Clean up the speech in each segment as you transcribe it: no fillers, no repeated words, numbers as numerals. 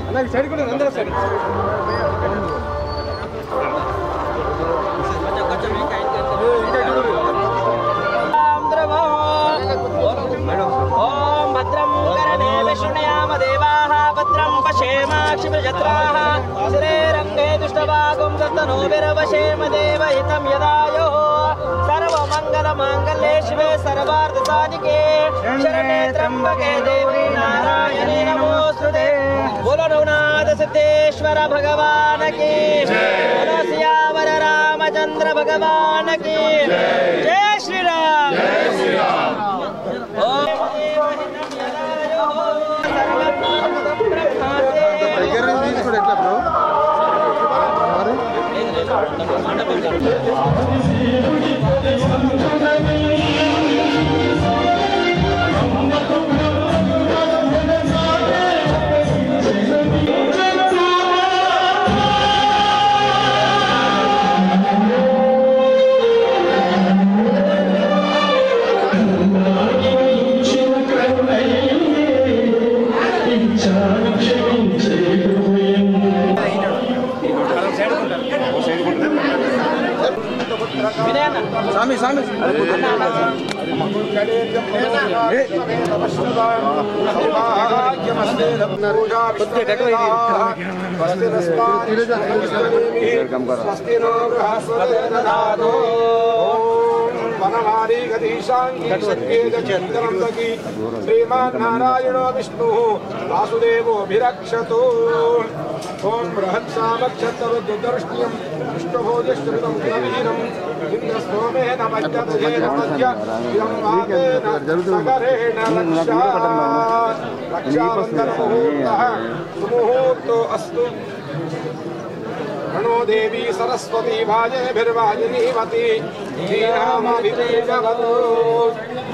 అలాగే సైడ్ కూడా అందరూ సైడ్ ఓం భద్రం కరణే శృణయామ దేవాః భద్రం పశ్యేమాక్షిభిర్యత్రాః శ్రీరంగే దుష్టవాగుం దత్తనో విరవశేమ దేవహితం యదాయో సర్వమంగళమాంగళ్యే శివే సర్వార్థసాధికే శరణే త్ర్యంబకే దేవి నారాయణీ నమోస్తుతే బోలో రఘునాథ సిద్ధేశ్వర భగవాన్ की बोलो सियावर रामचंद्र भगवान की जय श्री राम स्वामी स्वामी वनमारी गतीशांगी श्रीमान्नारायणो विष्णु वासुदेवोभिरक्षतु ओं बृहत्सामक्षत्रवद्दर्श्यं विष्णुभोजश्रुतं वीरम् इन्द्रस्तोमेन मज्जतेन मध्य इदं वातेन सगरेण रक्षाबन्धनमुहूर्तः सुमुहूर्तो अस्तु रणो देवी सरस्वती भाजेभिर्वाजिनीवती धीरामभिवेशवतु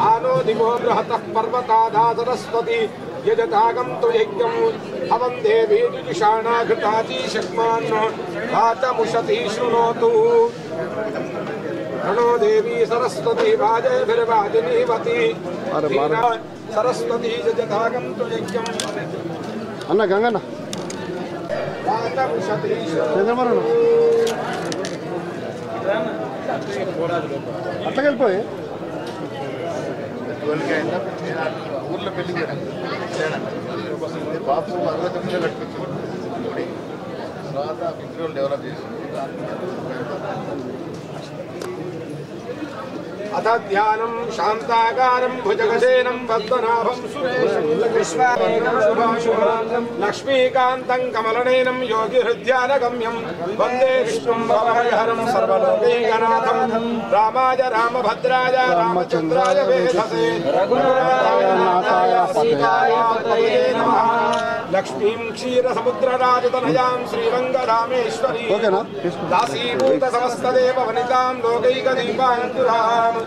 आनो दिवो बृहतः पर्वताधा सरस्वती यजतागं तु यज्ञम् अवं देवी जुजुषाणा घृताची शक्मान् वाचमुशती शृणोतु रणो देवी सरस्वती भाजेभिर्वाजिनीवती सरस्वती यजतागं तु यज्ञम् अन्ना गंगन्ना అట్లా వెళ్ళిపోయి ఊర్లో పెళ్లి బాత్రూమ్ 69 కట్టించుకోండి తర్వాత ఇంటర్వ్యూలు డెవలప్ చేసి अथ ध्यानं शांताकारं भुजगसेनं पद्मनाभं सुरेशं विश्वामेकं लक्ष्मीकान्तं कमलनयनं योगिहृद्यानगम्यं वन्दे विष्णुं भवहरं सर्वलोकैकनाथं रामाय रामभद्राय रामचन्द्राय वेधसे रघुनाथाय सीताय पतये नमः लक्ष्मीं क्षीरसमुद्रराजतनयां श्रीरङ्गरामेश्वरी दासीभूत समस्तदेव वनितां लोकैकदीपाङ्कुराम्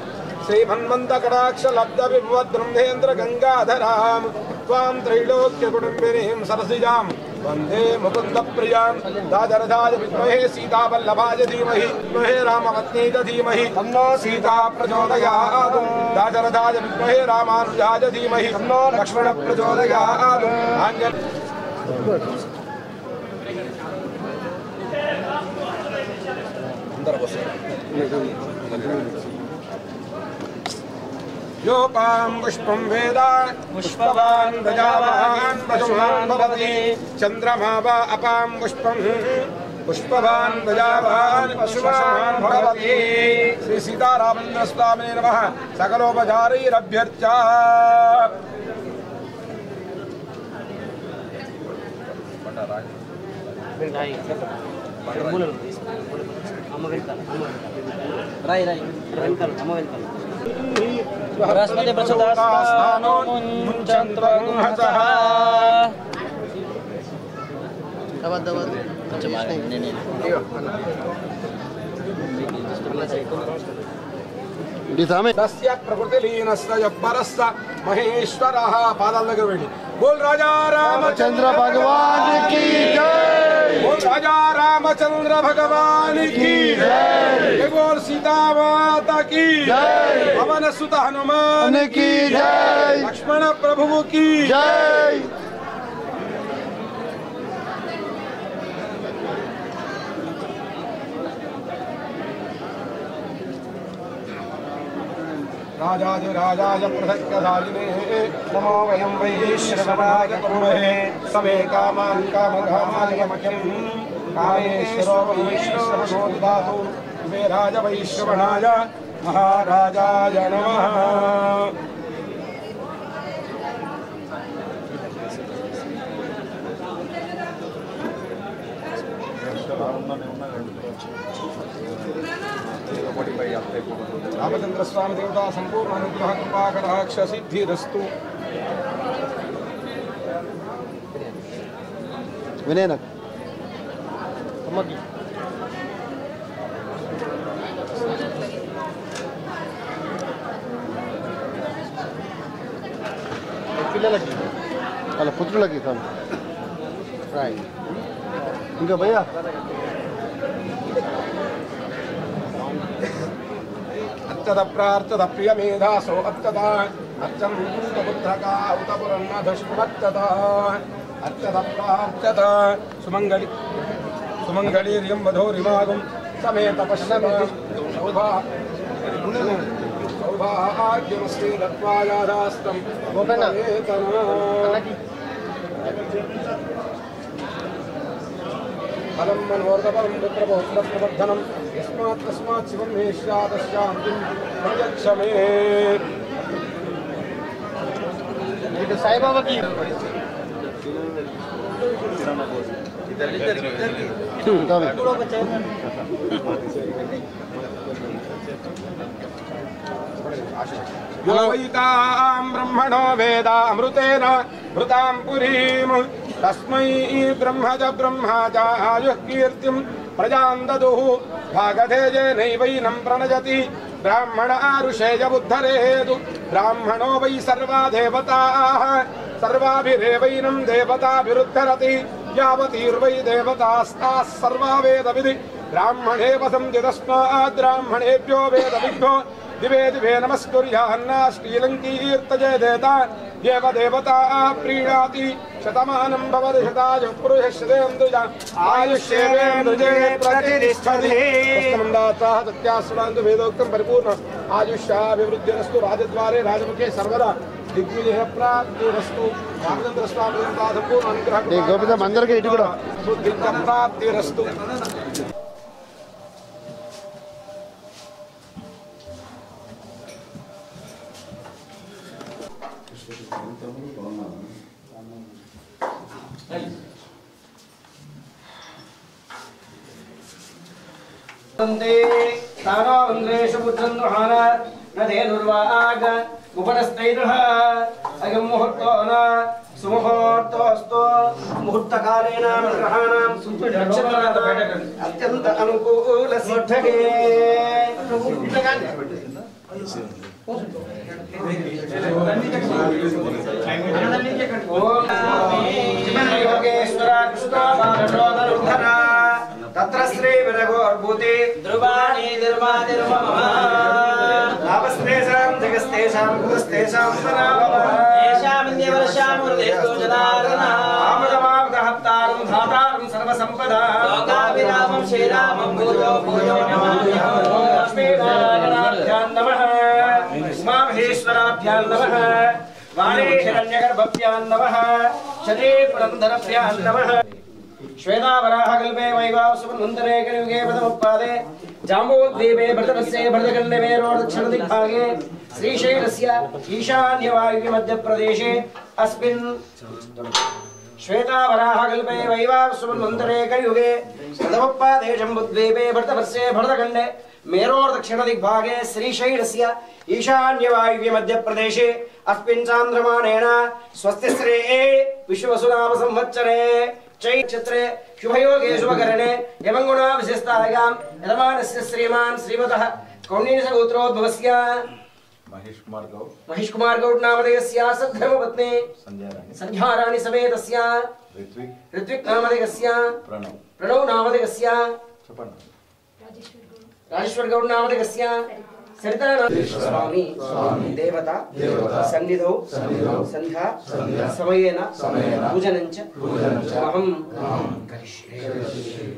श्रीमन्मन्दकटाक्ष लब्ध विभवद्ब्रह्मेन्द्र गंगाधरां त्वां त्रैलोक्यकुटुम्बिनीं सरसिजां वन्दे मुकुन्दप्रियां दादरदाय विद्महे सीतावल्लभाय धीमहि विद्महे रामपत्नी च धीमहि तन्नो सीता प्रचोदयात् दादरदाय विद्महे रामानुजाय धीमहि तन्नो लक्ष्मण प्रचोदयात् योपां पुष्पं वेद पुष्पवान् प्रजावान् पशुमान् भवति चन्द्रमा वा अपां पुष्पं पुष्पवान् प्रजावान् पशुमान् भवति श्री सीतारामेन्द्र स्वामिने नमः सकलोपचारैरभ्यर्चा बृहस्पति प्रचोदयात्मानो मुञ्चन्त्वगुंहसः तस्य प्रकृतिलीनस्य जब्बरस्य महेश्वरः पादाल దగ్గర వెళ్ళి बोल राजा रामचंद्र भगवान की जय बोल राजा रामचंद्र भगवान की जय बोल सीता माता की जय पवन सुत हनुमान की जय। लक्ष्मण प्रभु की जय। राजाधिराजाय पृथक्कदायिने नमो वयं वै श्रवणाय कुर्महे समे कामान् कामकामाय मह्यं कामेश्वरो वै श्रवणो ददातु मे राज वै श्रवणाय महाराजाय नमः। रामचंद्र स्वामी देवता संपूर्ण अनुग्रह कृपा कटाक्ष सिद्धिरस्तु। विनयनक పిల్లలకి అలా పుత్రులకి కాదు ఇంకా భయ్యా अत्यद प्रार्थद प्रिय मेधासो अत्यद अत्यंत बुद्धका उतपुरन्नधश्वत्तद अत्यद प्रार्थद सुमंगली सुमंगलीर्यं वधोरिमागुं समेत पश्यत सौभाग्यमस्ति दत्वायादास्तं फलं मनोरथपरं पुत्रपौत्रप्रवर्धनं यस्मात् तस्मात् शिवं मे स्यादशान्तिं प्रयच्छ मे। ఇటు సాయిబాబాకి योवैतां ब्रह्मणो वेदामृतेन मृतां पुरीं तस्मै ब्रह्मज ब्रह्माजा आयुः कीर्तिं प्रजां ददुः भागधेयेनैवैनं प्रणजति ब्राह्मण आरुषेयबुद्धरेदु ब्राह्मणो वै सर्वा देवताः सर्वाभिरेवैनं देवताभिरुद्धरति यावतीर्वै देवतास्ताः सर्वा वेदविधि ब्राह्मणे वसन्ति तस्मात् ब्राह्मणेभ्यो वेदविभ्यो दिवे दिवे नमस्कुर्यान्ना श्रीलङ्कीर्तयेदेता येव देवता प्रीणाति शतमानं भवति शतायुः पुरुषश्रेन्द्रिय आयुष्येवेन्द्रिये प्रतिष्ठति तस्मन्दाताः तत्यास्वान्तु वेदोक्तं परिपूर्ण आयुष्याभिवृद्धिरस्तु राजद्वारे राजमुखे सर्वदा दिग्विजय प्राप्तिरस्तु। रामचंद्र स्वामी देवता संपूर्ण अनुग्रह గోపిత అందరికీ ఇటు కూడా बुद्धिर्ज प्राप्तिरस्तु। तारावन्द्रेषु पुत्रन्द्रुहान न ते दुर्वाग उपनस्तैर्ह अयं मुहूर्तो न सुमुहूर्तोऽस्तु मुहूर्तकालेन ग्रहाणां सुरक्षणात् अत्यन्त अनुकूलसिद्धगे योगेश्वरा कृष्णा तत्र श्री विरगोर्भूते ध्रुवाणी निर्मादिर्मम लाभस्तेषां जगस्तेषां कुतस्तेषां सनामदेवर्षामुर्देस्तु जनार्दनः आमदमावदहत्तारं धातारं सर्वसम्पदा लोकाभिरामं श्रीरामं भूयो भूयो नमाम्यहं लक्ष्मीनारायणाभ्यां नमः उमामहेश्वराभ्यां नमः वाणी हिरण्यगर्भभ्यां नमः शरी पुरन्दरभ्यां नमः श्वेतावराहकल्पे वैवासुमन्वन्तरे कलियुगे प्रथमोत्पादे जाम्बूद्वीपे भरतवर्षे भरतखण्डे मेरोर्दक्षिणदिग्भागे श्रीशैलस्य ईशान्यवायुव्य मध्यप्रदेशे अस्मिन् श्वेतावराहकल्पे वैवासुमन्वन्तरे कलियुगे प्रथमोत्पादे जाम्बूद्वीपे भरतवर्षे भरतखण्डे मेरोर्दक्षिणदिग्भागे श्रीशैलस्य ईशान्यवायुव्य मध्यप्रदेशे अस्मिन् चान्द्रमानेन स्वस्तिश्री विश्ववसुनाम संवत्सरे चैत्रक्षेत्रे शुभयोगे शुभकरणे यमंगुणा विशिष्टायां यजमानस्य श्रीमान् श्रीमतः कौण्डिन्यगोत्रोद्भवस्य महेश कुमार गौड नामधेयस्य सद्धर्मपत्नी संध्याराणी समेतस्य ऋत्विक नामधेयस्य प्रणव नामधेयस्य राजेश्वर गौड नामधेयस्य स्वामी देवता सन्निधौ संध्या समयेन पूजनञ्च अहं करिष्ये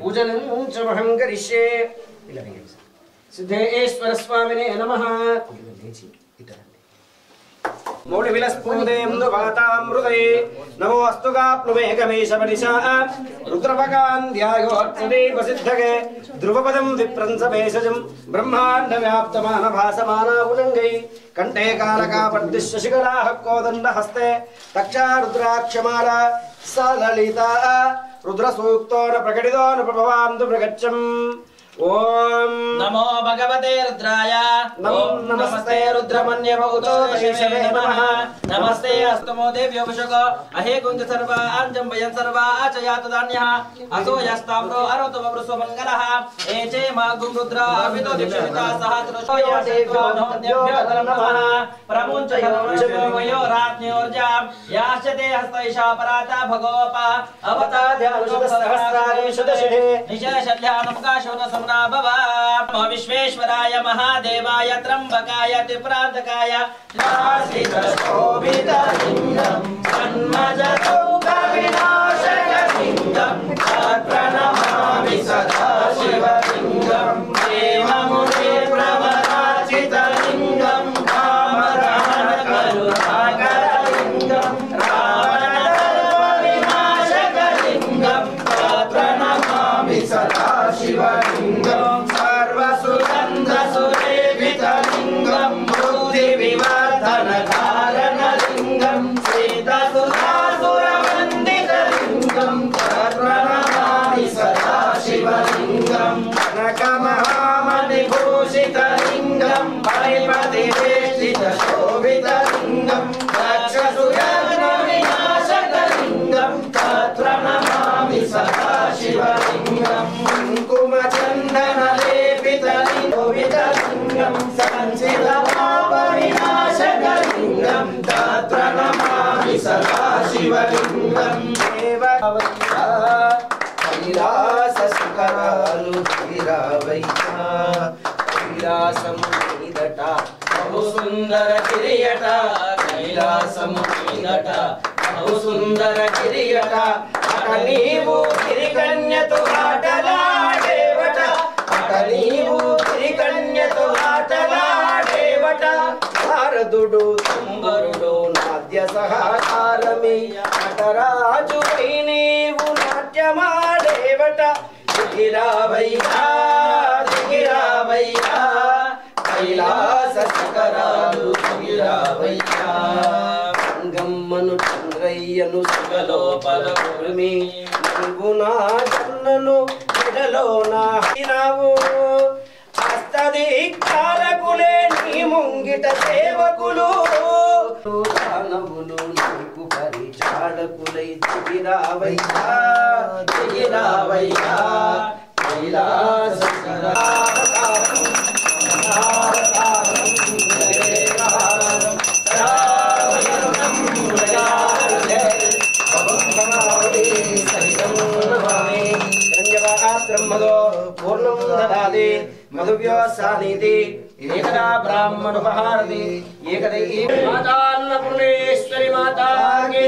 पूजनञ्च अहं करिष्ये सिद्धेश्वर स्वामिने नमः मौढ्य विलस्पूदे मुदवातामृते नमो अस्तुगाप्नुमेघमेशमनिशा रुद्रपकान्ध्यायोर्चदे प्रसिद्धगे ध्रुवपदं विप्रंसभेषजं ब्रह्माण्डव्याप्तमानभासमानाभुजङ्गै कण्ठे कालकापर्दिशशिखलाः कोदण्डहस्ते तक्षा रुद्राक्षमाला सा ललिता रुद्रसूक्तो न प्रकटितो न प्रभवान्तु प्रगच्छम् ओम नमो भगवते रुद्राय नमस्ते रुद्रमन्यभूतो शैशवे नमः नमस्ते अस्तमो देव्यो विशको अहे कुंज सर्वा अंजं वयं सर्वा आचयात धान्यः असो यस्ताम्रो अरोतो वृषो मंगलः एचे मागुं रुद्रा अभितो दीक्षिता सहस्रशो देव्यो नमः नमः प्रमुञ्चयो वयो राज्ञोर्जां याश्चते हस्तैषा पराता भगवपा अवता ध्यानसहस्राणि शतशे निशशल्यानं काशोन भवा विश्वेश्वराय महादेवाय त्र्यंबकाय त्रिपुरान्तकाय शोभितलिङ्गं सन्मजतौकविनाशकलिङ्गं प्रणमामि सदा शिवलिङ्गं देवमुनिप्रवराचितलिङ्गं कामदहनकरुणाकरलिङ्गं रावणदर्पविनाशकलिङ्गं प्रणमामि सदा शिवलिङ्गं सर्वसुगन्धसुलेपितलिङ्गं बुद्धिविवर्धनकारणलिङ्गं श्वेतसुधासुरवन्दितलिङ्गं प्रणमामि सदा शिवलिङ्गं कनकमहामणिभूषितलिङ्गं परिपतिवेष्टितशोभितलिङ्गं दक्षसुगन्धविनाशकलिङ्गं प्रणमामि सदा शिवलिङ्गं कुङ्कुमचन्दनलेपितलिङ्गं संचितपापविनाशकलिङ्गं प्रणमामि सदा शिवलिङ्गं कैलासशिखरालु गिरावैया कैलासमुनिदट बहु सुन्दर गिरियट कैलासमुनिदट बहु सुन्दर गिरियट अट नीवु गिरिकन्यतु आटलाडेवट अट नीवु गिरिकन्यतु आटलाडेवट भारदुडु तुम्बरुडु नाद्य सहकारमे नटराजु नीवु नाट्यमाडेवट गिरावैया गिरावैया कैलास शिखरालु गिरावैया గమ్మను చంద్రయ్యను సుగలోపల కుర్మి నువ్వు నా జన్నను ఎడలో నావు అస్తదిక్కాలకులే నీ ముంగిట సేవకులు దానవులు నీకు పరిచాడకులై దిగిరావయ్యా దిగిరావయ్యా కైలాస पूर्णं ददाति मधुव्यवसानीति एकदा ब्राह्मणोपहारति एकदैव मातान्नपूर्णेश्वरी माता की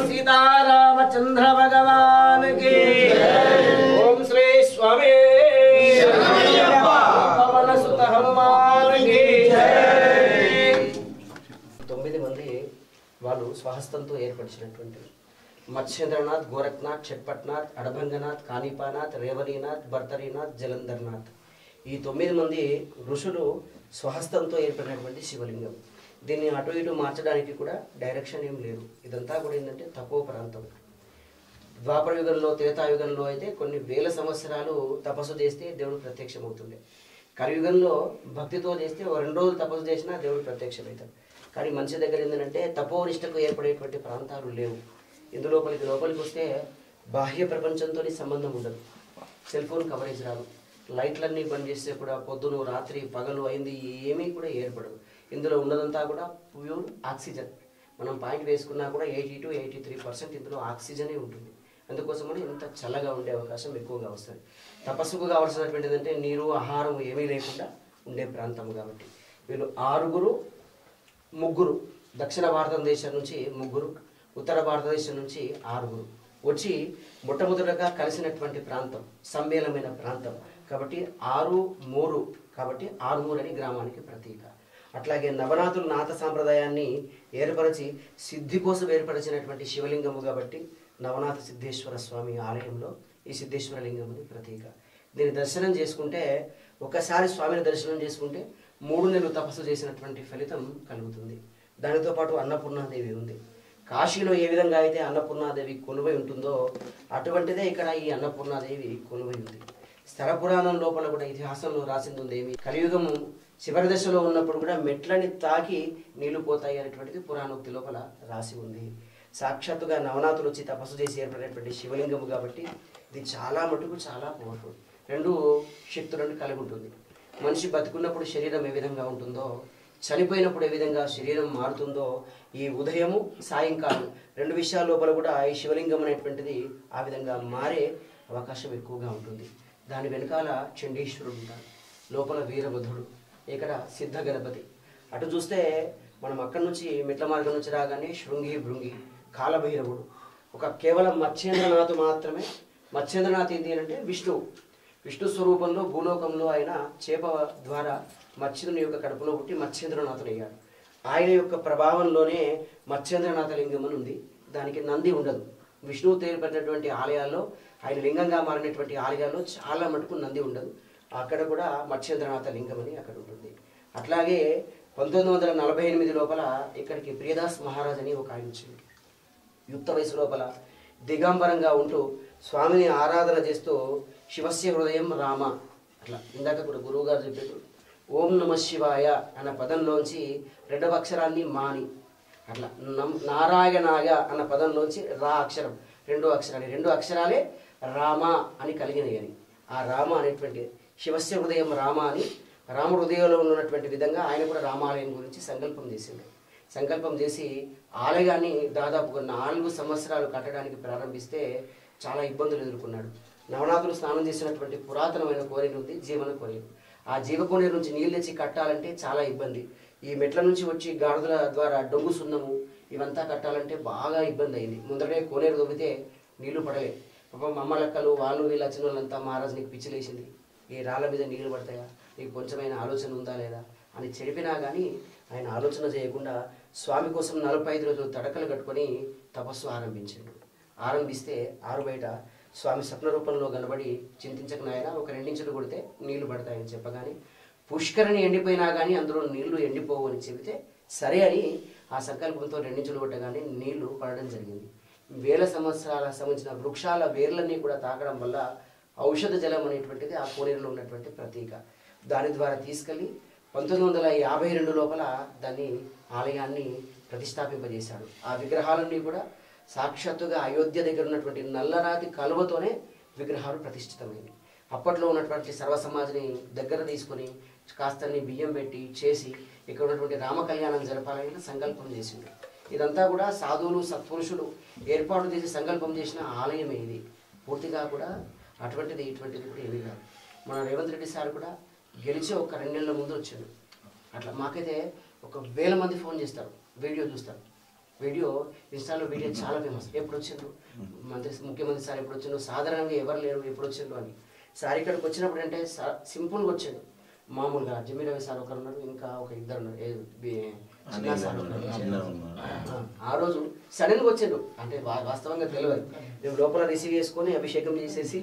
सीतारामचंद्र भगवान की ओम श्री स्वामी पवन सुत हनुमान की తొమ్మిది మంది వాళ్ళు స్వహస్తంతో ఏర్పరిచినటువంటి మత్స్యేంద్రనాథ్, గోరఖ్నాథ్, షట్పట్నాథ్, అడభంగనాథ్, కాణిపానాథ్, రేవలీనాథ్, భర్తరీనాథ్, జలంధర్నాథ్ ఈ 9 మంది ఋషులు స్వహస్తంతో ఏర్పడినటువంటి శివలింగం. దీన్ని అటు ఇటు మార్చడానికి కూడా డైరెక్షన్ ఏం లేదు. ఇదంతా కూడా ఏంటంటే తపో ప్రాంతం. ద్వాపర యుగంలో, త్రేతాయుగంలో అయితే కొన్ని వేల సంవత్సరాలు తపస్సు చేస్తే దేవుడు ప్రత్యక్షమవుతుండే. కలియుగంలో భక్తితో చేస్తే 2 రోజులు తపస్సు చేసినా దేవుడు ప్రత్యక్షమవుతాడు. కానీ మనిషి దగ్గర ఏంటంటే తపోనిష్టకు ఏర్పడేటువంటి ప్రాంతాలు లేవు. లోపలికి వస్తే బాహ్య ప్రపంచంతో సంబంధం ఉండదు. సెల్ ఫోన్ కవరేజ్ రాదు, లైట్లన్నీ బంద్ చేస్తే కూడా పొద్దున రాత్రి పగలు అయింది ఏమీ కూడా ఏర్పడదు. ఇందులో ఉన్నదంతా కూడా ప్యూర్ ఆక్సిజన్. మనం పాయింట్ వేసుకున్నా కూడా 80 to 83% ఇందులో ఆక్సిజనే ఉంటుంది. అందుకోసమని ఇంత చల్లగా ఉండే అవకాశం ఎక్కువగా వస్తుంది. తపస్సుకు కావాల్సినటువంటిది అంటే నీరు, ఆహారం ఏమీ లేకుండా ఉండే ప్రాంతం కాబట్టి వీళ్ళు 6 ముగ్గురు దక్షిణ భారతదేశం నుంచి 3, ఉత్తర భారతదేశం నుంచి 6 వచ్చి మొట్టమొదటగా కలిసినటువంటి ప్రాంతం, సమ్మేళనమైన ప్రాంతం కాబట్టి 6-3 కాబట్టి 6 అని గ్రామానికి ప్రతీక. అట్లాగే నవనాథులు నాథ సాంప్రదాయాన్ని ఏర్పరిచి సిద్ధి కోసం ఏర్పరిచినటువంటి శివలింగము కాబట్టి నవనాథ సిద్ధేశ్వర స్వామి ఆలయంలో ఈ సిద్ధేశ్వర లింగముని ప్రతీక. దీన్ని దర్శనం చేసుకుంటే, ఒకసారి స్వామిని దర్శనం చేసుకుంటే 3 నెలలు తపస్సు చేసినటువంటి ఫలితం కలుగుతుంది. దానితో పాటు అన్నపూర్ణాదేవి ఉంది. కాశీలో ఏ విధంగా అయితే అన్నపూర్ణాదేవి కొలువై ఉంటుందో అటువంటిదే ఇక్కడ ఈ అన్నపూర్ణాదేవి కొలువై ఉంది. స్థల పురాణం లోపల కూడా ఇతిహాసంలో రాసింది ఉంది. ఏమి కలియుగము చివరి దశలో ఉన్నప్పుడు కూడా మెట్లని తాకి నీళ్లు పోతాయి అనేటువంటిది పురాణోక్తి లోపల రాసి ఉంది. సాక్షాత్తుగా నవనాథులు వచ్చి తపస్సు చేసి ఏర్పడినటువంటి శివలింగము కాబట్టి ఇది చాలా మటుకు చాలా పవర్ఫుల్. 2 శక్తులను కలిగి ఉంటుంది. మనిషి బతుకున్నప్పుడు శరీరం ఏ విధంగా ఉంటుందో, చనిపోయినప్పుడు ఏ విధంగా శరీరం మారుతుందో, ఈ ఉదయము సాయంకాలం 2 విషయాల లోపల కూడా ఈ శివలింగం అనేటువంటిది ఆ విధంగా మారే అవకాశం ఎక్కువగా ఉంటుంది. దాని వెనకాల చండీశ్వరుడు ఉంటాడు, లోపల వీరభద్రుడు, ఇక్కడ సిద్ధ గణపతి. అటు చూస్తే మనం అక్కడి నుంచి మెట్ల మార్గం నుంచి రాగానే శృంగి భృంగి కాలభైరవుడు. ఒక కేవలం మత్స్యేంద్రనాథ్ మాత్రమే. మత్స్యేంద్రనాథ్ ఏంటి అంటే విష్ణు స్వరూపంలో భూలోకంలో ఆయన చేప ద్వారా మత్స్యుని యొక్క కడుపులో పుట్టి మత్స్యేంద్రనాథుడు అయ్యాడు. ఆయన యొక్క ప్రభావంలోనే మత్స్యేంద్రనాథ లింగం అని ఉంది. దానికి నంది ఉండదు. విష్ణువు తేలిపడినటువంటి ఆలయాల్లో, ఆయన లింగంగా మారినటువంటి ఆలయాల్లో చాలా మటుకు నంది ఉండదు. అక్కడ కూడా మత్స్యేంద్రనాథ లింగం అని అక్కడ ఉంటుంది. అట్లాగే 1948 లోపల ఇక్కడికి ప్రియదాస్ మహారాజ్ అని ఒక ఆయన వచ్చింది. యుక్త వయసు లోపల దిగంబరంగా ఉంటూ స్వామిని ఆరాధన చేస్తూ శివస్య హృదయం రామ, అట్లా ఇందాక కూడా గురువు గారు చెప్పారు, ఓం నమ శివాయ అన్న పదంలోంచి 2వ అక్షరాన్ని మాని, అట్లా నారాయణాయ అన్న పదంలోంచి రా అక్షరం 2వ అక్షరాన్ని, 2 అక్షరాలే రామ అని కలిగినాయి అని. ఆ రామ అనేటువంటి శివస్య హృదయం రామ అని రాముడు హృదయంలో ఉన్నటువంటి విధంగా ఆయన కూడా రామాలయం గురించి సంకల్పం చేసిండు. సంకల్పం చేసి ఆలయాన్ని దాదాపుగా 4 సంవత్సరాలు కట్టడానికి ప్రారంభిస్తే చాలా ఇబ్బందులు ఎదుర్కొన్నాడు. నవనాథులు స్నానం చేసినటువంటి పురాతనమైన కోనేరు ఉంది, జీవన కోనేరు. ఆ జీవ కోనేరు నుంచి నీళ్ళు తెచ్చి కట్టాలంటే చాలా ఇబ్బంది. ఈ మెట్ల నుంచి వచ్చి గాడిదల ద్వారా డొంగు సున్నము ఇవంతా కట్టాలంటే బాగా ఇబ్బంది అయింది. ముందరే కోనేరు దొబ్బితే నీళ్లు పడలే. పాపం అమ్మలక్కలు వాళ్ళు వీళ్ళు వచ్చిన వాళ్ళంతా మహారాజు నీకు పిచ్చిలేసింది, ఈ రాళ్ళ మీద నీళ్లు పడతాయా, నీకు కొంచెమైనా ఆలోచన ఉందా లేదా అని చెప్పినా కానీ ఆయన ఆలోచన చేయకుండా స్వామి కోసం 45 రోజులు తడకలు కట్టుకొని తపస్సు ఆరంభిస్తే ఆరు బయట స్వామి స్వప్న రూపంలో కనబడి చింతించక నాయన ఒక 2 ఇంచులు కొడితే నీళ్లు పడతాయని చెప్పగానే పుష్కరిణి ఎండిపోయినా కానీ అందులో నీళ్లు ఎండిపోవు అని చెబితే సరే అని ఆ సంకల్పంతో 2 ఇంచులు కొట్టగానే నీళ్లు పడడం జరిగింది. వేల సంవత్సరాల సంబంధించిన వృక్షాల వేర్లన్నీ కూడా తాకడం వల్ల ఔషధ జలం అనేటువంటిది ఆ కోనేరులో ఉన్నటువంటి ప్రతీక. దాని ద్వారా తీసుకెళ్ళి 1952 లోపల దాన్ని ఆలయాన్ని ప్రతిష్టాపింపజేశాడు. ఆ విగ్రహాలన్నీ కూడా సాక్షాత్తుగా అయోధ్య దగ్గర ఉన్నటువంటి నల్లరాతి కలువతోనే విగ్రహాలు ప్రతిష్ఠితమైనవి. అప్పట్లో ఉన్నటువంటి సర్వ సమాజాన్ని దగ్గర తీసుకొని కాస్తని బియ్యం పెట్టి చేసి ఇక్కడ ఉన్నటువంటి రామ కళ్యాణం జరపాలని సంకల్పం చేసింది. ఇదంతా కూడా సాధువులు సత్పురుషులు ఏర్పాటు చేసి సంకల్పం చేసిన ఆలయమే ఇది. పూర్తిగా కూడా అటువంటిది ఇటువంటిది కూడా ఏమీ కాదు. మన రేవంత్ రెడ్డి సార్ కూడా గెలిచి ఒక 2 నెలల ముందు వచ్చాడు. అట్లా మాకైతే 1000 మంది ఫోన్ చేస్తారు, వీడియో చూస్తారు. వీడియో ఇన్స్టాలో వీడియో చాలా ఫేమస్. ఎప్పుడు వచ్చిండ్రు ముఖ్యమంత్రి సార్, ఎప్పుడు వచ్చిండ్రు, సాధారణంగా ఎవరు లేరు, ఎప్పుడు వచ్చిండ్రు అని. సార్ ఇక్కడికి వచ్చినప్పుడు అంటే సింపుల్గా వచ్చాడు. మామూలుగా జమీర్ రవి సార్ ఒకరు ఉన్నారు, ఇంకా ఒక 2 ఉన్నారు, చిన్న సార్ ఆ రోజు సడన్గా వచ్చిండు. అంటే వాస్తవంగా తెలియదు. మేము లోపల రిసీవ్ చేసుకొని అభిషేకం చేసేసి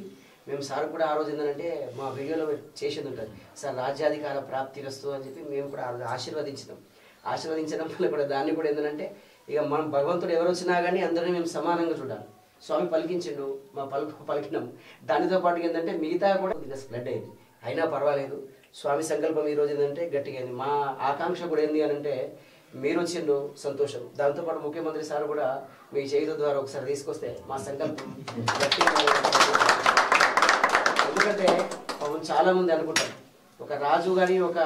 మేము సార్ కూడా ఆ రోజు ఏంటంటే మా వీడియోలో చేసేది ఉంటుంది, సార్ రాజ్యాధికార ప్రాప్తి వస్తు అని చెప్పి మేము కూడా ఆశీర్వదించడం వల్ల కూడా దాన్ని కూడా ఏంటంటే ఇక మనం భగవంతుడు ఎవరు వచ్చినా కానీ అందరినీ మేము సమానంగా చూడాలి. స్వామి పలికించిండు, మా పలికినాం. దానితో పాటు ఏంటంటే మిగతా కూడా ఇది స్ప్రెడ్ అయింది. అయినా పర్వాలేదు, స్వామి సంకల్పం ఈరోజు ఏంటంటే గట్టిగా అయింది. మా ఆకాంక్ష కూడా ఏంది అని అంటే మీరు వచ్చిండ్రు సంతోషం. దాంతోపాటు ముఖ్యమంత్రి సార్ కూడా మీ చేతుల ద్వారా ఒకసారి తీసుకొస్తే మా సంకల్పం గట్టిగా. ఎందుకంటే చాలా మంది అనుకుంటారు ఒక రాజు కానీ ఒక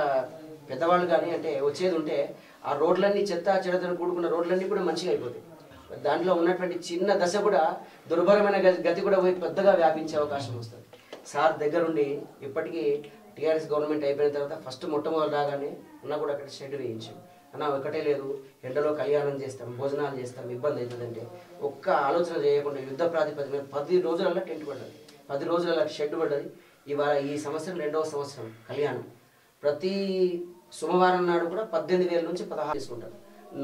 పెద్దవాళ్ళు కానీ అంటే వచ్చేది ఉంటే ఆ రోడ్లన్నీ చెడతను కూడుకున్న రోడ్లన్నీ కూడా మంచిగా అయిపోతాయి. దాంట్లో ఉన్నటువంటి చిన్న దశ కూడా దుర్భరమైన గతి కూడా పెద్దగా వ్యాపించే అవకాశం వస్తుంది. సార్ దగ్గరుండి ఇప్పటికీ టీఆర్ఎస్ గవర్నమెంట్ అయిపోయిన తర్వాత ఫస్ట్ మొట్టమొదటి రాగానే ఉన్నా కూడా అక్కడ షెడ్ వేయించాం. అన్న ఒకటే లేదు, ఎండలో కళ్యాణం చేస్తాం, భోజనాలు చేస్తాం, ఇబ్బంది అవుతుందంటే ఒక్క ఆలోచన చేయకుండా యుద్ధ ప్రాతిపదిక 10 రోజులలో టెంట్ పడ్డది, 10 రోజులలో షెడ్ పడ్డది. ఇవాళ ఈ సంవత్సరం 2వ సంవత్సరం కళ్యాణం. ప్రతి సోమవారం నాడు కూడా 18,000 నుంచి 16 తీసుకుంటారు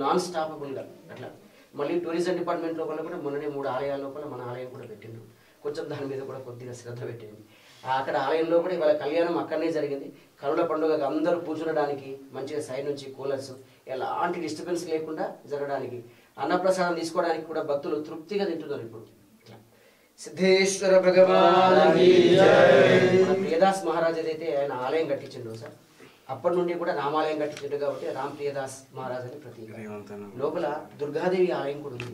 నాన్ స్టాపబుల్గా. అట్లా మళ్ళీ టూరిజం డిపార్ట్మెంట్ లోపల కూడా మొన్ననే 3 ఆలయాల లోపల మన ఆలయం కూడా పెట్టిండు. కొంచెం దాని మీద కూడా కొద్దిగా శ్రద్ధ పెట్టింది. అక్కడ ఆలయంలో కూడా ఇవాళ కళ్యాణం అక్కడనే జరిగింది. కనుల పండుగ అందరూ కూర్చునడానికి మంచిగా సైడ్ నుంచి కూలర్స్, ఎలాంటి డిస్టర్బెన్స్ లేకుండా జరగడానికి, అన్నప్రసాదం తీసుకోవడానికి కూడా భక్తులు తృప్తిగా తింటున్నారు. ఇప్పుడు సిద్ధేశ్వర భగవాన్ ప్రియదాస్ మహారాజ్ ఏదైతే ఆయన ఆలయం కట్టించిండు సార్, అప్పటి నుండి కూడా రామాలయం కట్టించిండు కాబట్టి రామ్ ప్రియదాస్ మహారాజ్ అని ప్రతీక. లోపల దుర్గాదేవి ఆలయం కూడా ఉంది.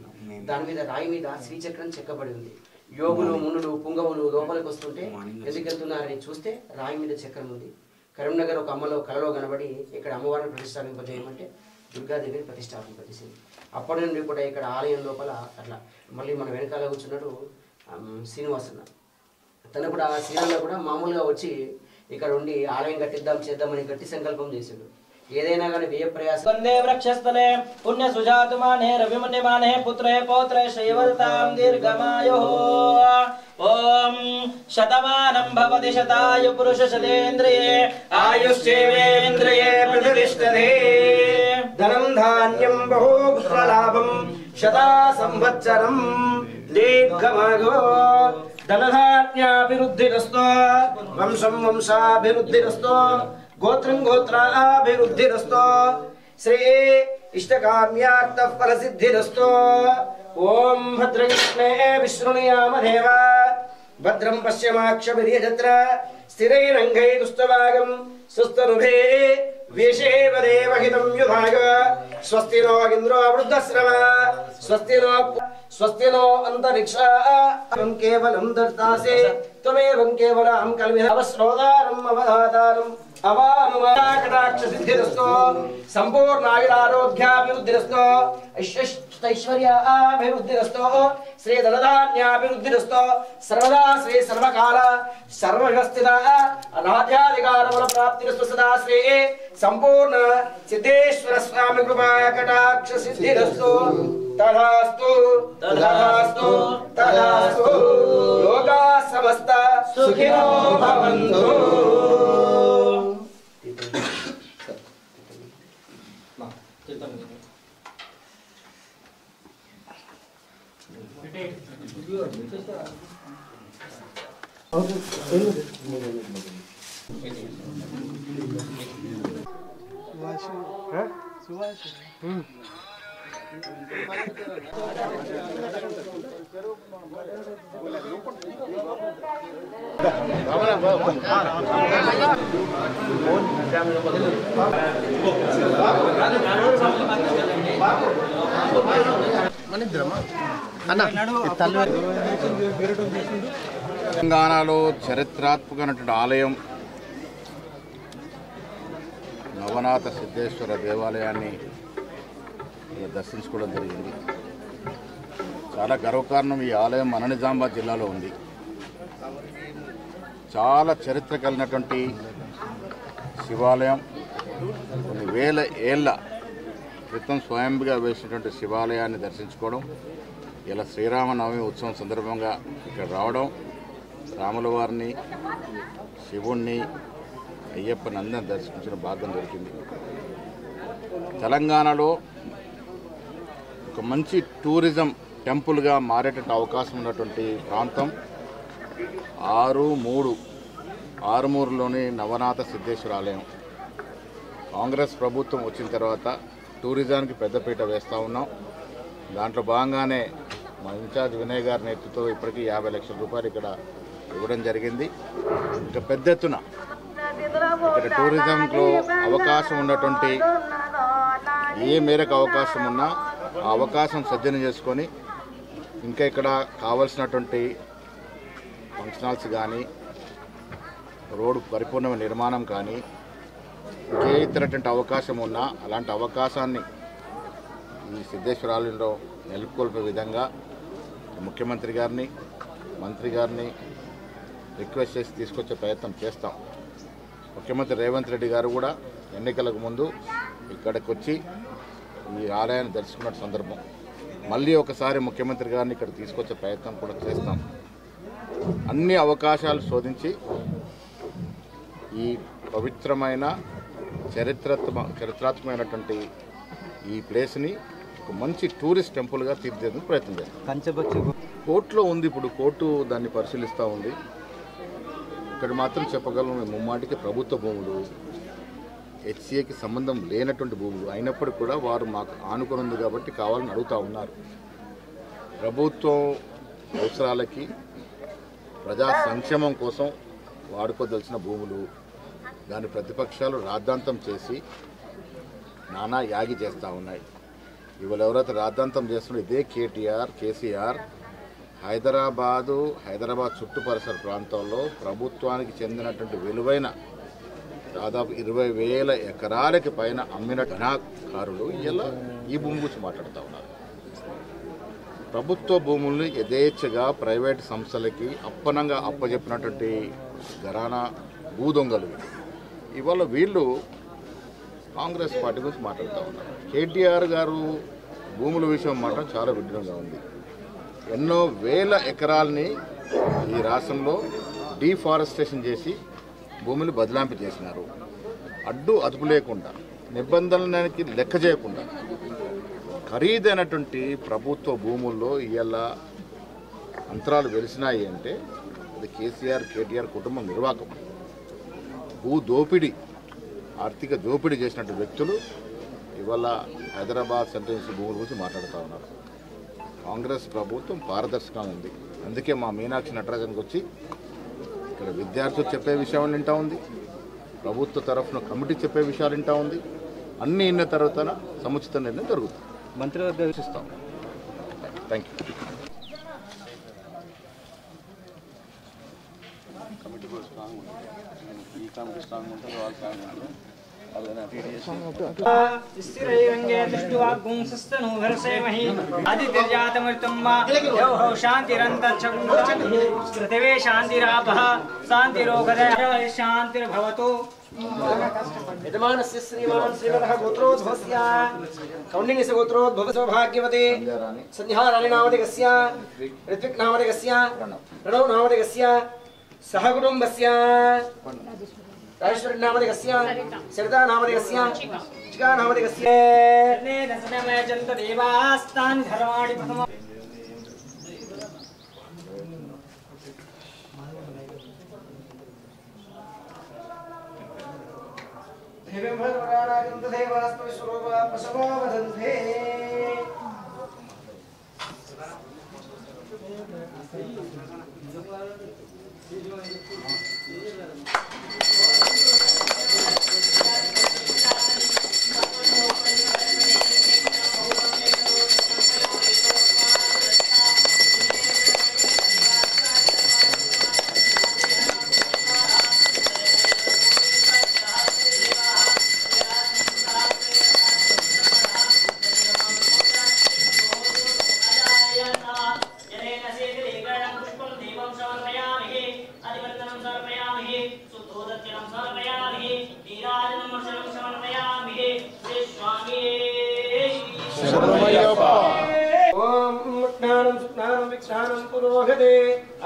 దాని మీద రాయి మీద శ్రీచక్రం చెక్కబడి ఉంది. యోగులు, మునులు, పుంగవులు లోపలికి వస్తుంటే ఎందుకు వెళ్తున్నారని చూస్తే రాయి మీద చక్రం ఉంది. కరీంనగర్ ఒక అమ్మలో కలలో కనబడి ఇక్కడ అమ్మవారిని ప్రతిష్టాపింపజేయమంటే దుర్గాదేవిని ప్రతిష్టాపింపజేసింది. అప్పటి నుండి కూడా ఇక్కడ ఆలయం లోపల అట్లా. మళ్ళీ మన వెనకాల కూర్చున్నాడు శ్రీనివాసన్న. తను కూడా ఆ శ్రీరంలో కూడా మామూలుగా వచ్చి ఇక్కడ ఉండి ఆలయం కట్టిద్దాం చేద్దామని గట్టి సంకల్పం చేశాడు. ఏదైనా కానీ వ్యయ ప్రయాసం వందే వృక్షస్థలే పుణ్య సుజాతుమానే రవిమునిమానే పుత్రే పౌత్రే శైవతాం దీర్ఘమాయుః. ఓం శతమానం భవతి శతాయు పురుష శతేంద్రియే ఆయుష్యేవేంద్రియే ప్రతిష్టతే. ధనం ధాన్యం బహుపుత్రలాభం శతా సంవత్సరం దీర్ఘమాయో. ధనధాన్యాభివృద్ధిరస్తో వంశం వంశాభివృద్ధిరస్తో గోత్రం గోత్రాభివృద్ధిరస్తో శ్రీ ఇష్టకామ్యార్థ ఫలసిద్ధిరస్తో. ఓం భద్రకృష్ణే విశృణుయామదేవ భద్రం పశ్యమాక్షమిర్యజత్ర స్థిరైరంగైదుష్టవాగం సుస్తనుభే వేషేవ దేవహితం యుధాయ. స్వస్తి నో ఇంద్రో వృద్ధశ్రవ స్వస్తి నో అంతరిక్ష కేవలం దర్తాసే త్వమేవం కేవలం కల్విశ్రోదారం అవధాతారం అవానుకటాక్షసిద్ధిరస్తో సంపూర్ణాయురారోగ్యాభివృద్ధిరస్తో ఐశ్వర్యాభివృద్ధిరస్తో శ్రీ ధనధాన్యాభివృద్ధిరస్తో సర్వదా శ్రీ సర్వకాల సర్వస్థిత రాజ్యాధికారముల ప్రాప్తిరస్తో సదా శ్రీ సంపూర్ణ సిద్ధేశ్వర స్వామి కృపా కటాక్ష సిద్ధిరస్తో. తథాస్తు తథాస్తు తథాస్తు. లోకా సమస్త సుఖినో భవంతు. తెలంగాణలో చరిత్రాత్మకమైనటువంటి ఆలయం నవనాథ సిద్ధేశ్వర దేవాలయాన్ని దర్శించుకోవడం జరిగింది. చాలా గర్వకారణం. ఈ ఆలయం మన నిజామాబాద్ జిల్లాలో ఉంది. చాలా చరిత్ర కలిగినటువంటి శివాలయం. కొన్ని వేల ఏళ్ళ క్రితం స్వయంగా వేసినటువంటి శివాలయాన్ని దర్శించుకోవడం, ఇలా శ్రీరామనవమి ఉత్సవం సందర్భంగా ఇక్కడ రావడం, రాముల వారిని, శివుణ్ణి, అయ్యప్పని అందరిని దర్శించిన భాగ్యం దొరికింది. తెలంగాణలో ఒక మంచి టూరిజం టెంపుల్గా మారేటట్టు అవకాశం ఉన్నటువంటి ప్రాంతం ఆరుమూరులోని నవనాథ సిద్ధేశ్వర ఆలయం. కాంగ్రెస్ ప్రభుత్వం వచ్చిన తర్వాత టూరిజానికి పెద్దపీట వేస్తూ ఉన్నాం. దాంట్లో భాగంగానే మా ఇన్ఛార్జ్ వినయ్ గారి నేతృత్వంతో ఇప్పటికీ 50 లక్షల రూపాయలు ఇక్కడ ఇవ్వడం జరిగింది. ఇంకా పెద్ద ఎత్తున ఇక్కడ టూరిజంలో అవకాశం ఉన్నటువంటి ఏ మేరకు అవకాశం ఉన్నా ఆ అవకాశం సద్వినియోగం చేసుకొని ఇంకా ఇక్కడ కావాల్సినటువంటి ఫంక్షన్ హాల్స్ కానీ, రోడ్డు పరిపూర్ణమైన నిర్మాణం కానీ, ఏ ఇతరటువంటి అవకాశం ఉన్నా అలాంటి అవకాశాన్ని ఈ సిద్ధేశ్వర ఆలయంలో నెలకొల్పే విధంగా ముఖ్యమంత్రి గారిని, మంత్రి గారిని రిక్వెస్ట్ చేసి తీసుకొచ్చే ప్రయత్నం చేస్తాం. ముఖ్యమంత్రి రేవంత్ రెడ్డి గారు కూడా ఎన్నికలకు ముందు ఇక్కడికి వచ్చి ఈ ఆలయాన్ని దర్శించుకున్న సందర్భం మళ్ళీ ఒకసారి ముఖ్యమంత్రి గారిని ఇక్కడ తీసుకొచ్చే ప్రయత్నం కూడా చేస్తాం. అన్ని అవకాశాలు శోధించి ఈ పవిత్రమైన చరిత్రాత్మకమైనటువంటి ఈ ప్లేస్ని ఒక మంచి టూరిస్ట్ టెంపుల్గా తీర్చేందుకు ప్రయత్నం చేస్తాం. కోర్టులో ఉంది, ఇప్పుడు కోర్టు దాన్ని పరిశీలిస్తూ ఉంది. ఇక్కడ మాత్రం చెప్పగలను, ముమ్మాటికి ప్రభుత్వ భూములు, హెచ్సిఏకి సంబంధం లేనటువంటి భూములు అయినప్పటికీ కూడా వారు మాకు ఆనుకొని ఉంది కాబట్టి కావాలని అడుగుతూ ఉన్నారు. ప్రభుత్వం అవసరాలకి ప్రజా సంక్షేమం కోసం వాడుకోదలసిన భూములు, దాని ప్రతిపక్షాలు రాద్ధాంతం చేసి నానా యాగి చేస్తూ ఉన్నాయి. ఇవాళ ఎవరైతే రాద్ధాంతం చేస్తున్నారో ఇదే కేసీఆర్ హైదరాబాద్ చుట్టు పరిసర ప్రాంతాల్లో ప్రభుత్వానికి చెందినటువంటి విలువైన దాదాపు 20,000 ఎకరాలకి పైన అమ్మిన ఘనాకారులు ఇలా ఈ భూమి గురించి మాట్లాడుతూ ఉన్నారు. ప్రభుత్వ భూముల్ని యథేచ్ఛగా ప్రైవేట్ సంస్థలకి అప్పనంగా అప్పచెప్పినటువంటి ఘరానా భూదొంగలు ఇవాళ వీళ్ళు కాంగ్రెస్ పార్టీ గురించి మాట్లాడుతూ ఉన్నారు. కేటీఆర్ గారు భూముల విషయం మాత్రం చాలా విడ్డూరంగా ఉంది. ఎన్నో వేల ఎకరాలని ఈ రాష్ట్రంలో డీఫారెస్టేషన్ చేసి భూమిని బదలాంపు చేసినారు. అదుపు లేకుండా, నిబంధనలకి లెక్క చేయకుండా ఖరీదైనటువంటి ప్రభుత్వ భూముల్లో ఇవాళ అంతరాలు వెలిసినాయి అంటే అది కేటీఆర్ కుటుంబం నిర్వాహకం. ఆర్థిక దోపిడీ చేసినట్టు వ్యక్తులు ఇవాళ హైదరాబాద్ సెంట్రల్ భూముల గురించి మాట్లాడుతూ ఉన్నారు. కాంగ్రెస్ ప్రభుత్వం పారదర్శకంగా ఉంది. అందుకే మా మీనాక్షి నటరాజన్కి వచ్చి ఇక్కడ విద్యార్థులు చెప్పే విషయాలు వింటూ ఉంది, ప్రభుత్వ తరఫున కమిటీ చెప్పే విషయాలు వింటూ ఉంది. అన్ని ఇన్న తర్వాత సముచిత నిర్ణయం జరుగుతుంది. మంత్రివర్గ విషిస్తాం. Thank you. కమిటీ కూడా స్ట్రాంగ్ ఉంటుంది. ఈ కమిటీ స్ట్రాంగ్ ఉంటుంది, వాళ్ళు స్ట్రాంగ్ ఉంటుంది. शांतिर्भवतु यजमानस्य श्रीमान् श्रीमतः गोत्रोद्भवस्य कौण्डिन्यस्य गोत्रोद्भवस्य सौभाग्यवते संध्याराणि नामधिकस्य ऋत्विक् नामधिकस्य प्रणव नामधिकस्य सह कुटुम्बस्य राजेश्वरी नामधिकस्य सरिता नामधिकस्य चिका नामधिकस्य ने दशनमय जन्त देवास्तान् धर्माणि प्रथम देवं भगवानागन्त देवास्तु स्वरूपा पशवो वदन्ते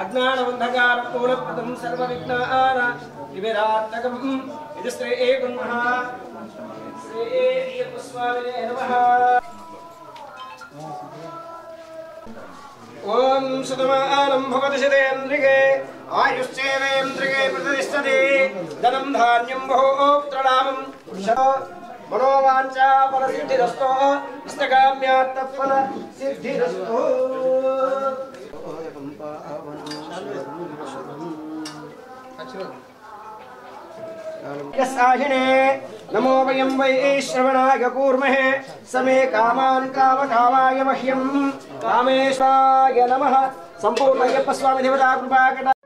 अज्ञानबन्धकारपूर्णपदं सर्वविघ्नान् निवारकम् इति श्री गुरुमः श्री अय्यप्पस्वामिने नमः। ओम सुतमानं भवति शतेन्द्रिये आयुश्चेवेन्द्रिये प्रतिष्ठति धनं धान्यं बहुप्त्रणामं मनोवाञ्छा फलसिद्धिरस्तु इष्टकाम्यार्थफल सिद्धिरस्तु। यस्साहिने नमो वयं वै श्रवणाय कूर्महे समे कामान् कामकामाय मह्यं कामेशाय नमः। संपूर्ण अय्यप्पस्वामी देवता कृपाकटा